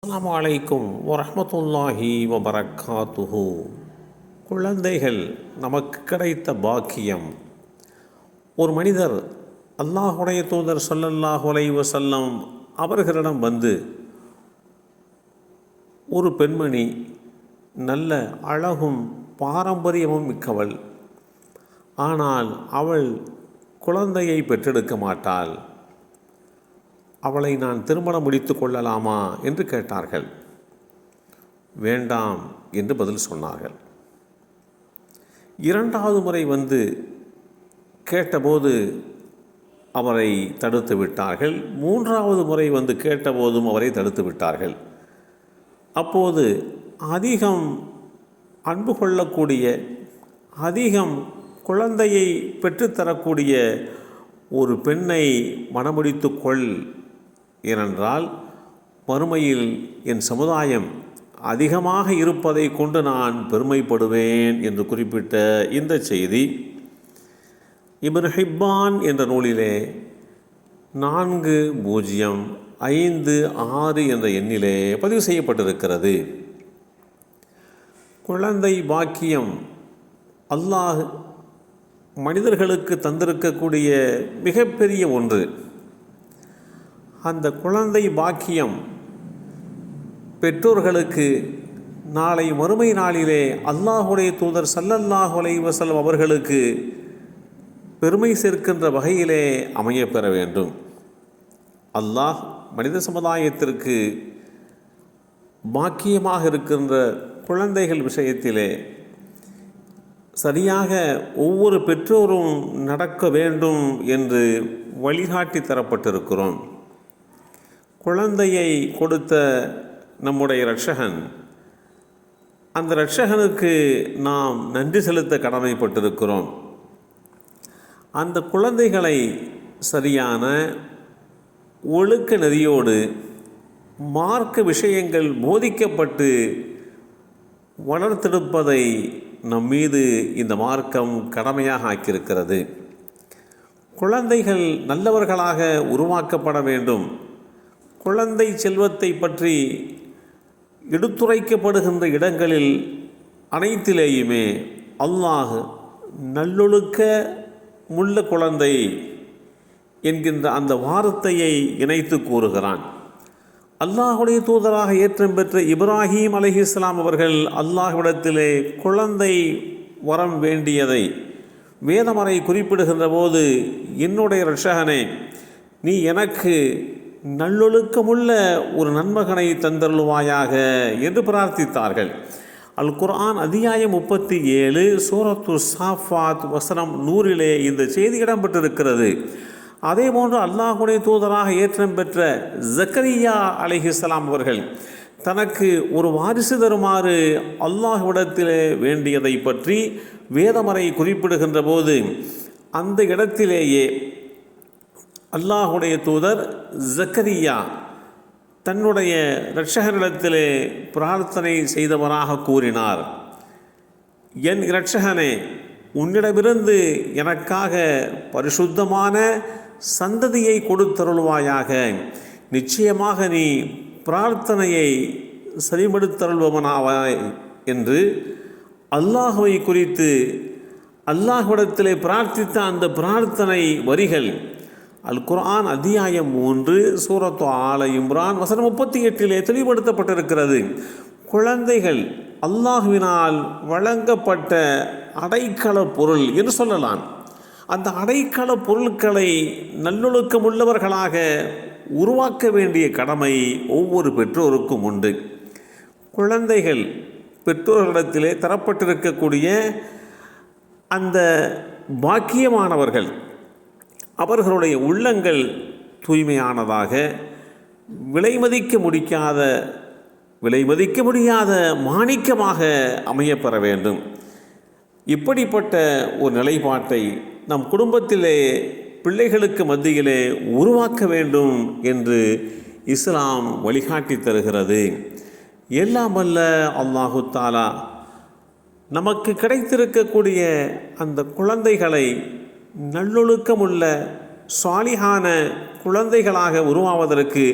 அஸ்ஸலாமு அலைக்கும் வரஹ்மத்துல்லாஹி வபரக்காத்துஹு. குழந்தைகள் நமக்கு கிடைத்த பாக்கியம். ஒரு மனிதர் அல்லாஹுடைய தூதர் ஸல்லல்லாஹு அலைஹி வஸல்லம் அவர்களிடம் வந்து, ஒரு பெண்மணி நல்ல அழகும் பாரம்பரியமும் மிக்கவள், ஆனால் அவள் குழந்தையை பெற்றெடுக்க மாட்டாள், அவளை நான் திருமணம் முடித்து கொள்ளலாமா என்று கேட்டார்கள். வேண்டாம் என்று பதில் சொன்னார்கள். இரண்டாவது முறை வந்து கேட்டபோது அவரை தடுத்து விட்டார்கள். மூன்றாவது முறை வந்து கேட்டபோதும் அவரை தடுத்து விட்டார்கள். அப்போது அதிகம் அன்பு கொள்ளக்கூடிய, அதிகம் குழந்தையை பெற்றுத்தரக்கூடிய ஒரு பெண்ணை மணமுடித்து கொள், ஏனென்றால் மறுமையில் என் சமுதாயம் அதிகமாக இருப்பதை கொண்டு நான் பெருமைப்படுவேன் என்று குறிப்பிட்ட இந்த செய்தி இப்னு ஹிப்பான் என்ற நூலிலே 4056 என்ற எண்ணிலே பதிவு செய்யப்பட்டிருக்கிறது. குழந்தை பாக்கியம் அல்லாஹ் மனிதர்களுக்கு தந்திருக்கக்கூடிய மிகப்பெரிய ஒன்று. அந்த குழந்தை பாக்கியம் பெற்றோர்களுக்கு நாளை மறுமை நாளிலே அல்லாஹுடைய தூதர் ஸல்லல்லாஹு அலைஹி வஸல்லம் அவர்களுக்கு பெருமை சேர்க்கின்ற வகையிலே அமையப்பெற வேண்டும். அல்லாஹ் மனித சமுதாயத்திற்கு பாக்கியமாக இருக்கின்ற குழந்தைகள் விஷயத்திலே சரியாக ஒவ்வொரு பெற்றோரும் நடக்க வேண்டும் என்று வழிகாட்டி தரப்பட்டிருக்கிறோம். குழந்தையை கொடுத்த நம்முடைய இரட்சகன், அந்த இரட்சகனுக்கு நாம் நன்றி செலுத்த கடமைப்பட்டிருக்கிறோம். அந்த குழந்தைகளை சரியான ஒழுக்க நெறியோடு மார்க்க விஷயங்கள் போதிக்கப்பட்டு வளர்த்தெடுப்பதை நம்மீது இந்த மார்க்கம் கடமையாக ஆக்கியிருக்கிறது. குழந்தைகள் நல்லவர்களாக உருவாக்கப்பட வேண்டும். குழந்தை செல்வத்தை பற்றி எடுத்துரைக்கப்படுகின்ற இடங்களில் அனைத்திலேயுமே அல்லாஹ் நல்லொழுக்க முள்ள குழந்தை என்கின்ற அந்த வார்த்தையை இணைத்து கூறுகிறான். அல்லாஹுடைய தூதராக ஏற்றம் பெற்ற இப்ராஹீம் அலைஹிஸ்ஸலாம் அவர்கள் அல்லாஹ்விடத்திலே குழந்தை வரம் வேண்டியதை வேதமறை குறிப்பிடுகின்ற போது, என்னுடைய இரட்சகனே, நீ எனக்கு நல்லொழுக்கமுள்ள ஒரு நன்மகனை தந்தருள்வாயாக என்று பிரார்த்தித்தார்கள். அல் குர்ஆன் அத்தியாயம் 37 சூரத்து சாஃபாத் வசனம் 100 இந்த செய்தி இடம்பெற்றிருக்கிறது. அதே போன்று அல்லாஹுடைய தூதராக ஏற்றம் பெற்ற ஜக்கரியா அலைஹிஸ்ஸலாம் அவர்கள் தனக்கு ஒரு வாரிசு தருமாறு அல்லாஹ்விடத்திலே வேண்டியதை பற்றி வேதமறை குறிப்பிடுகின்ற போது, அந்த இடத்திலேயே அல்லாஹுடைய தூதர் ஜக்கரியா தன்னுடைய இரட்சகனிடத்திலே பிரார்த்தனை செய்தவராக கூறினார், என் இரட்சகனே, உன்னிடமிருந்து எனக்காக பரிசுத்தமான சந்ததியை கொடுத்தருள்வாயாக. நிச்சயமாக நீ பிரார்த்தனையை செவிமடுத்தருள்பவனாவாய் என்று அல்லாஹுவை குறித்து அல்லாஹ்விடத்திலே பிரார்த்தித்த அந்த பிரார்த்தனை வரிகள் அல் குர்ஆன் அத்தியாயம் 3 சூரத்து ஆல இம்ரான் வசனம் 38 தெளிவுபடுத்தப்பட்டிருக்கிறது. குழந்தைகள் அல்லாஹ்வினால் வழங்கப்பட்ட அடைக்கல பொருள் என்று சொல்லலாம். அந்த அடைக்கல பொருட்களை நல்லொழுக்கமுள்ளவர்களாக உருவாக்க வேண்டிய கடமை ஒவ்வொரு பெற்றோருக்கும் உண்டு. குழந்தைகள் பெற்றோர்களிடத்திலே தரப்பட்டிருக்கக்கூடிய அந்த பாக்கியமானவர்கள், அவர்களுடைய உள்ளங்கள் தூய்மையானதாக, விலைமதிக்க முடியாத மாணிக்கமாக அமையப்பெற வேண்டும். இப்படிப்பட்ட ஒரு நிலைப்பாட்டை நம் குடும்பத்திலே பிள்ளைகளுக்கு மத்தியிலே உருவாக்க வேண்டும் என்று இஸ்லாம் வழிகாட்டி தருகிறது. எல்லாம் வல்ல அல்லாஹு தஆலா நமக்கு கிடைத்திருக்கக்கூடிய அந்த குழந்தைகளை நல்லொழுக்கமுள்ள சாலிஹான குழந்தைகளாக உருவாவதற்கு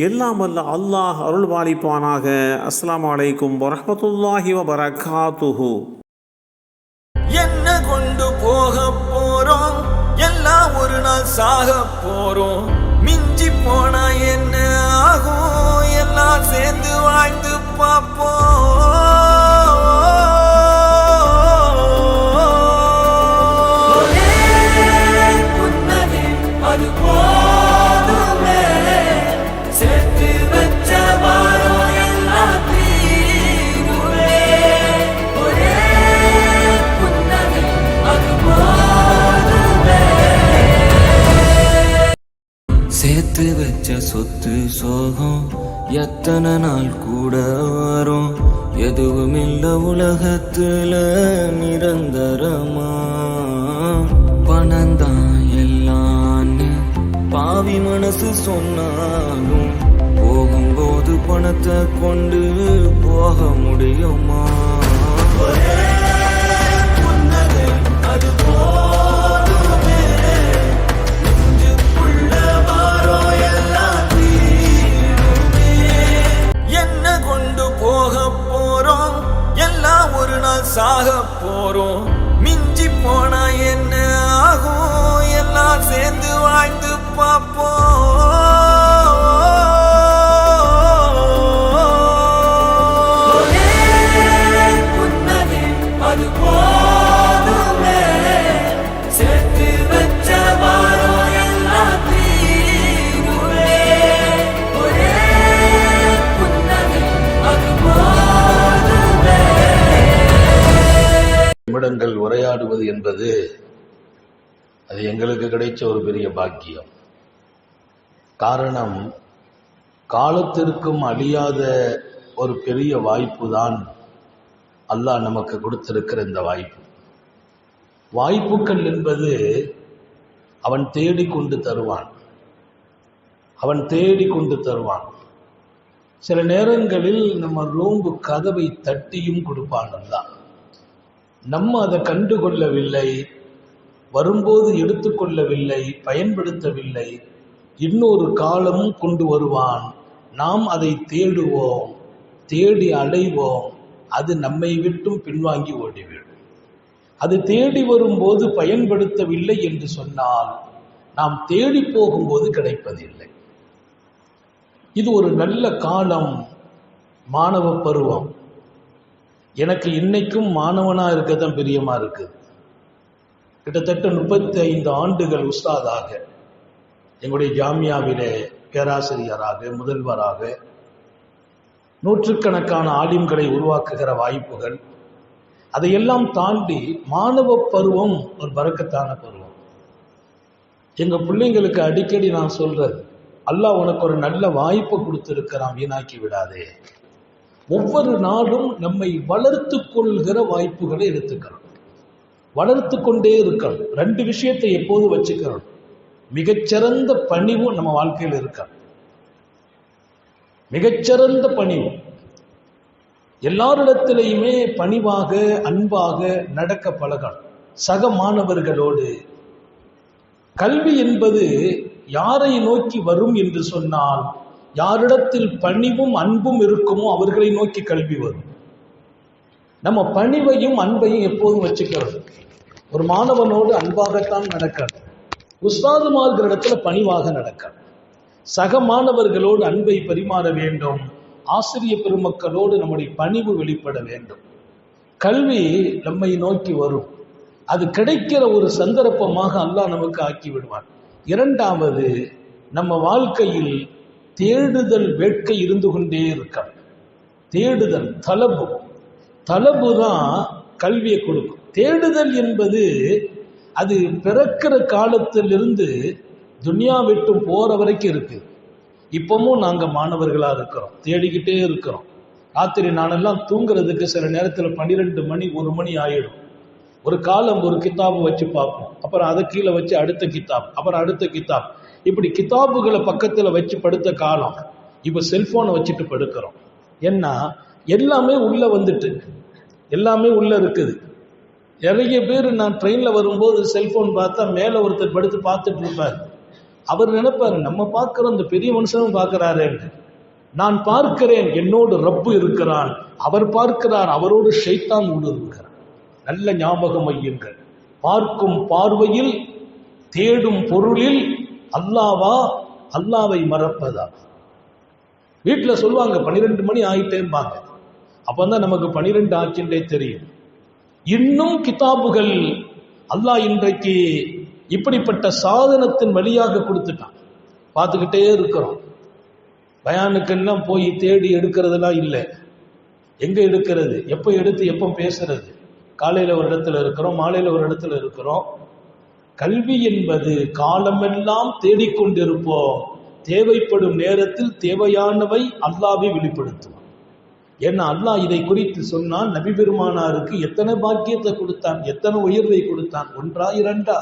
எல்லாம் வல்ல அல்லாஹ் அருள் பாலிப்பானாக. அஸ்ஸலாமு அலைக்கும் வரஹ்மத்துல்லாஹி வபரகாத்துஹு. என்ன கொண்டு போக போறோம், எல்லாம் ஒரு நாள் சாக போறோம். மிஞ்சி போனா என்ன ஆகும், எல்லாம் சேர்ந்து வாழ்ந்து பார்ப்போம். அது போதுமே, சேர்த்து வச்ச வாரம் எல்லாம் தீருமே. ஒரே புன்னகை அது போதுமே. சேர்த்து வச்ச சொத்து சோகம் எத்தனை நாள் கூட வரும், எதுவும் இல்ல உலகத்துல நிரந்தரமா. பணந்தான் எல்லான்னு பாவி மனசு சொன்னாலும் போகும்போது பணத்தை கொண்டு போக முடியுமா? அது போதுமே, நெஞ்சுக்குள்ள வாரம் எல்லாம் தீருமே. என்ன கொண்டு போக போறோம், எல்லாம் ஒரு நாள் சாக போறோம். மிஞ்சி போனா என்ன ஆகும், எல்லாம் சேர்ந்து வாழ்ந்து பார்ப்போம். அது போதுமே, சேர்த்து வச்ச வாரம் எல்லாம் தீருமே. ஒரே புன்னகை அது போதுமே. நிமிடங்கள் உரையாடுவது என்பது அது எங்களுக்கு கிடைச்ச ஒரு பெரிய பாக்கியம். காரணம், காலத்திற்கும் அழியாத ஒரு பெரிய வாய்ப்பு தான் அல்லாஹ் நமக்கு கொடுத்திருக்கிற இந்த வாய்ப்பு. வாய்ப்புகள் என்பது அவன் தேடிக்கொண்டு தருவான், அவன் தேடிக்கொண்டு தருவான். சில நேரங்களில் நம்ம ரூம்பு கதவை தட்டியும் கொடுப்பான் அல்லாஹ். நம்ம அதை கண்டுகொள்ளவில்லை, வரும்போது எடுத்துக்கொள்ளவில்லை, பயன்படுத்தவில்லை. இன்னொரு காலமும் கொண்டு வருவான், நாம் அதை தேடுவோம், தேடி அடைவோம், அது நம்மை விட்டும் பின்வாங்கி ஓடிவிடும். அது தேடி வரும்போது பயன்படுத்தவில்லை என்று சொன்னால் நாம் தேடி போகும்போது கிடைப்பதில்லை. இது ஒரு நல்ல காலம், மாணவ பருவம். எனக்கு இன்னைக்கும் மாணவனா இருக்கத்தான் பிரியமா இருக்குது. கிட்டத்தட்ட 35 ஆண்டுகள் உஸ்தாதாக, எங்களுடைய ஜாமியாவிலே பேராசிரியராக, முதல்வராக, நூற்றுக்கணக்கான ஆலிம்களை உருவாக்குகிற வாய்ப்புகள், அதையெல்லாம் தாண்டி மாணவ பருவம் ஒரு பரக்கத்தான பருவம். எங்க பிள்ளைங்களுக்கு அடிக்கடி நான் சொல்றது, அல்லாஹ் உனக்கு ஒரு நல்ல வாய்ப்பு கொடுத்திருக்கிறான், வீணாக்கி விடாதே. ஒவ்வொரு நாளும் நம்மை வளர்த்து கொள்கிற வாய்ப்புகளை எடுத்துக்கிறோம், வளர்த்து கொண்டே இருக்கணும். 2 விஷயத்தை எப்போது வச்சுக்கிறோம், மிகச்சிறந்த பணிவும் நம்ம வாழ்க்கையில் இருக்க, மிகச்சிறந்த பணிவு. எல்லாரிடத்திலையுமே பணிவாக அன்பாக நடக்க பழகணும், சக மாணவர்களோடு. கல்வி என்பது யாரை நோக்கி வரும் என்று சொன்னால், யாரிடத்தில் பணிவும் அன்பும் இருக்குமோ அவர்களை நோக்கி கல்வி வரும். நம்ம பணிவையும் அன்பையும் எப்போதும் வச்சுக்கிறது. ஒரு மாணவனோடு அன்பாகத்தான் நடக்கிறது, உஸ்தாதுமார்களிடத்துல பணிவாக நடக்கிறது, சக மாணவர்களோடு அன்பை பரிமாற வேண்டும், ஆசிரிய பெருமக்களோடு நம்முடைய பணிவு வெளிப்பட வேண்டும். கல்வி நம்மை நோக்கி வரும், அது கிடைக்கிற ஒரு சந்தர்ப்பமாக அல்லாஹ் நமக்கு ஆக்கி விடுவான். 2வது, நம்ம வாழ்க்கையில் தேடுதல் வேட்கை இருந்து கொண்டே இருக்க. தேடுதல் தலபு தான் கல்வியை கொடுக்கும். தேடுதல் என்பது அது பிறக்கிற காலத்திலிருந்து துனியா விட்டு போற வரைக்கும் இருக்கு. இப்பவும் நாங்க மாணவர்களா இருக்கிறோம், தேடிக்கிட்டே இருக்கிறோம். ராத்திரி நானெல்லாம் தூங்குறதுக்கு சில நேரத்தில் 12 மணி 1 மணி ஆயிடும். ஒரு காலம் ஒரு கித்தாபு வச்சு பார்ப்போம், அப்புறம் அதை கீழே வச்சு அடுத்த கித்தாப், அப்புறம் அடுத்த கித்தாப், இப்படி கித்தாபுகளை பக்கத்தில் வச்சு படுத்த காலம். இப்போ செல்போனை வச்சுட்டு படுக்கிறோம். ஏன்னா எல்லாமே உள்ள வந்துட்டு, எல்லாமே உள்ள இருக்குது. நிறைய பேர் நான் ட்ரெயினில் வரும்போது செல்போன் பார்த்தா மேலே ஒருத்தர் படுத்து பார்த்துட்டு இருப்பார், அவர் நினைப்பாரு நம்ம பார்க்கிற அந்த பெரிய மனுஷனும் பார்க்கிறாரு, நான் பார்க்கிறேன் என்னோடு ரப்பு இருக்கிறான், அவர் பார்க்கிறார் அவரோடு ஷைத்தான் உள்ள இருக்கிறார். நல்ல ஞாபகம் வையுங்கள், பார்க்கும் பார்வையில் தேடும் பொருளில் அல்லாவா அல்லாவை மறப்பதா? வீட்டுல சொல்லுவாங்க 12 மணி ஆயிட்டேம்பாங்க, அப்பதான் நமக்கு 12 ஆச்சுன்றே தெரியும். இன்னும் கிதாபுகள் அல்லாஹ் இன்றைக்கு இப்படிப்பட்ட சாதனத்தின் வழியாக கொடுத்துட்டான், பார்த்துக்கிட்டே இருக்கிறோம். பயானுக்கெல்லாம் போய் தேடி எடுக்கிறதுலாம் இல்லை. எங்க எடுக்கிறது, எப்போ எடுத்து எப்போ பேசுறது? காலையில ஒரு இடத்துல இருக்கிறோம், மாலையில ஒரு இடத்துல இருக்கிறோம். கல்வி என்பது காலமெல்லாம் தேடிக்கொண்டிருப்போம், தேவைப்படும் நேரத்தில் தேவையானவை அல்லாஹ்வை வெளிப்படுத்துவான். ஏன்னா அல்லாஹ் இதை குறித்து சொன்னால் நபி பெருமானாருக்கு எத்தனை பாக்கியத்தை கொடுத்தான், எத்தனை உயர்வை கொடுத்தான். ஒன்றா இரண்டா?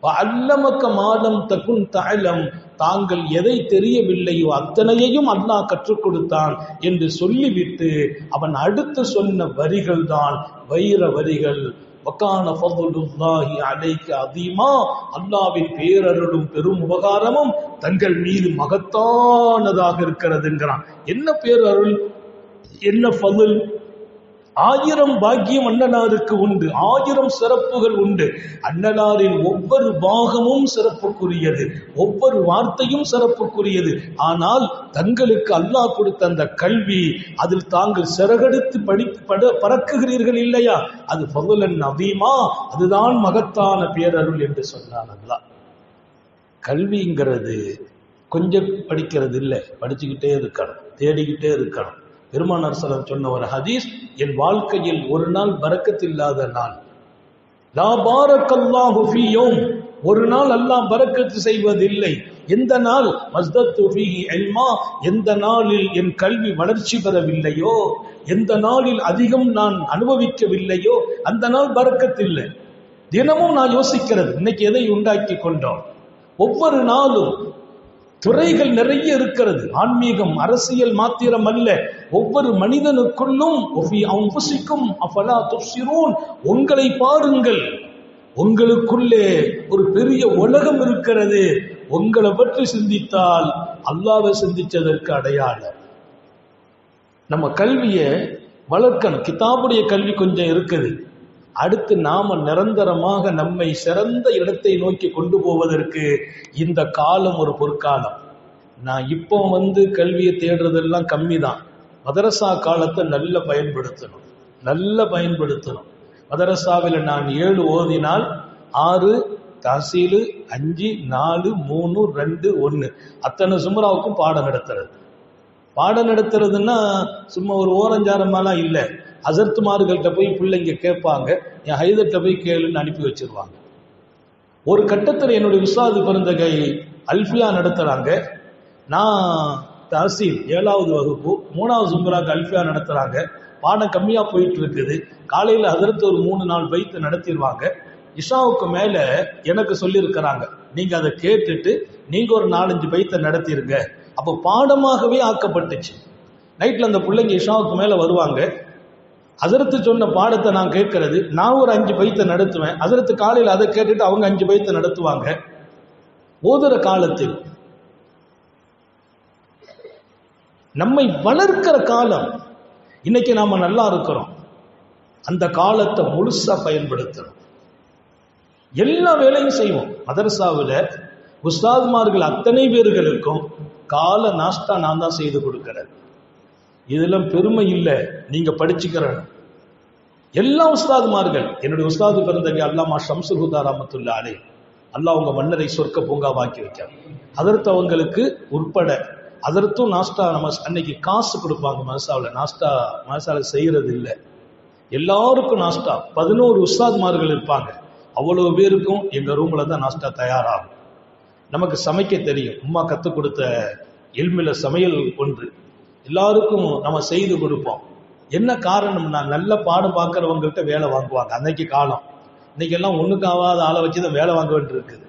அல்லமக்க மாலம் தகுன் தஅலம், தாங்கள் எதை தெரியவில்லையோ அத்தனையையும் அல்லாஹ் கற்றுக் கொடுத்தான் என்று சொல்லிவிட்டு அவன் அடுத்து சொன்ன வரிகள் தான் வைர வரிகள். வகான ஃபதுலுல்லாஹி அலைக அதீமா, அல்லாஹ்வின் பேரருளும் பெரும் உபகாரமும் தங்கள் மீது மகத்தானதாக இருக்கிறதுங்கிறான். என்ன பேரருள், என்ன ஃபதுல்? 1000 பாக்கியம் அண்ணலாருக்கு உண்டு, 1000 சிறப்புகள் உண்டு. அண்ணலாரின் ஒவ்வொரு பாகமும் சிறப்புக்குரியது, ஒவ்வொரு வார்த்தையும் சிறப்புக்குரியது. ஆனால் தங்களுக்கு அல்லாஹ் கொடுத்த அந்த கல்வி, அதில் தாங்கள் சிறகெடுத்து பறக்குகிறீர்கள் இல்லையா, அது ஃபதுலன் அதீமா, அதுதான் மகத்தான பேரருள் என்று சொன்னான் அல்லாஹ். கல்விங்கிறது கொஞ்சம் படிக்கிறது இல்லை, படிச்சுக்கிட்டே இருக்கணும், தேடிக்கிட்டே இருக்கணும். பெருமானார் ஸல்லல்லாஹு அலைஹி வஸல்லம் சொன்ன ஒரு ஹதீஸ், என் வாழ்க்கையில் ஒரு நாள் பரக்கத் இல்லாத நாள், லா பாரக்கல்லாஹு ஃபீ யௌம், ஒரு நாள் அல்லாஹ் பரக்கத்து செய்வதில்லை. எந்த நாள்? மஸ்தத்து ஃபீஹி இல்மா, எந்த நாளில் என் கல்வி வளர்ச்சி பெறவில்லையோ, எந்த நாளில் அதிகம் நான் அனுபவிக்கவில்லையோ அந்த நாள் பரக்கத் இல்லை. தினமும் நான் யோசிக்கிறது, இன்னைக்கு எதை உண்டாக்கி கொண்டோம்? ஒவ்வொரு நாளும் துறைகள் நிறைய இருக்கிறது. ஆன்மீகம் அரசியல் மாத்திரம் அல்ல, ஒவ்வொரு மனிதனுக்குள்ளும் உங்களை பாருங்கள், உங்களுக்குள்ளே ஒரு பெரிய உலகம் இருக்கிறது. உங்களை பற்றி சிந்தித்தால் அல்லாஹ்வை சிந்திச்சதற்கு அடையாளம். நம்ம கல்வியை வளர்க்கணும். கிதாபுடைய கல்வி கொஞ்சம் இருக்குது, அடுத்து நாம நிரந்தரமாக நம்மை சிறந்த இடத்தை நோக்கி கொண்டு போவதற்கு இந்த காலம் ஒரு பொற்காலம். நான் இப்போ கல்வியை தேடுறதெல்லாம் கம்மி தான். மதரசா காலத்தை நல்லா பயன்படுத்தணும். மதரசாவில் நான் 7 ஓதினால் 6 தாசீலு 5 4 3 2 1 அத்தனை சுமராவுக்கும் பாடம் நடத்துறதுன்னா சும்மா ஒரு ஓரஞ்சாரமாலாம் இல்லை. அசர்த்துமார்கள்ட்ட போய் பிள்ளைங்க கேட்பாங்க, என் ஹைதர்கிட்ட போய் கேளுன்னு அனுப்பி வச்சிருவாங்க. ஒரு கட்டத்தில் என்னுடைய உஸ்தாது பிறந்தகை அல்ஃபியா நடத்துறாங்க, நான் தாசீல் 7வது வகுப்பு 3வது சும்பராக்கு அல்ஃபியா நடத்துறாங்க. பாடம் கம்மியா போயிட்டு இருக்குது. காலையில ஹதரத் ஒரு 3-4 பைத்து நடத்திடுவாங்க. இஷாவுக்கு மேல எனக்கு சொல்லியிருக்கிறாங்க, நீங்க அதை கேட்டுட்டு நீங்க ஒரு 4-5 பைத்தை நடத்திருங்க. அப்போ பாடமாகவே ஆக்கப்பட்டுச்சு. நைட்ல அந்த பிள்ளைங்க இஷாவுக்கு மேல வருவாங்க, ஹசரத்து சொன்ன பாடத்தை நான் கேட்கறது, நான் ஒரு 5 பைத்தை நடத்துவேன். ஹசரத்து காலையில் அதை கேட்டுட்டு அவங்க 5 பைத்தை நடத்துவாங்க. ஓதுற காலத்தில் நம்மை வளர்க்கிற காலம். இன்னைக்கு நாம நல்லா இருக்கிறோம், அந்த காலத்தை முழுசா பயன்படுத்தணும். எல்லா வேலையும் செய்வோம். மதரசாவில் உஸ்தாதுமார்கள் அத்தனை பேர்களுக்கும் கால நாஸ்தா நான் தான் செய்து கொடுக்கிறேன். இதெல்லாம் பெருமை இல்லை, நீங்க படிச்சுக்கிறேன். எல்லா உஸ்தாதுமார்கள், என்னுடைய உஸ்தாது பிறந்தவங்க அல்லாமா ஷம்சுல் ஹுதா ரஹ்மத்துல்லாஹி அலைஹி, அல்லாஹ் உங்க மன்னரை சொர்க்க பூங்காவாக்கி வைக்காங்க. அதற்கு அவங்களுக்கு உட்பட அதற்கும் நாஸ்டா நம்ம அன்னைக்கு காசு கொடுப்பாங்க. மதரசாவில் செய்யறது இல்லை, எல்லாருக்கும் நாஸ்டா. 11 உஸ்தாதுமார்கள் இருப்பாங்க, அவ்வளவு பேருக்கும் எங்க ரூம்ல தான் நாஸ்டா தயாராகும். நமக்கு சமைக்க தெரியும், அம்மா கற்றுக் கொடுத்த இல்மில சமையல் ஒன்று எல்லாருக்கும் நம்ம செய்து கொடுப்போம். என்ன காரணம்னா, நல்ல பாடம் பார்க்கறவங்கள்ட்ட வேலை வாங்குவாங்க. அன்னைக்கு காலம், இன்னைக்கு எல்லாம் ஒண்ணுக்காவாத ஆளை வச்சுதான் வேலை வாங்க வேண்டியிருக்குது.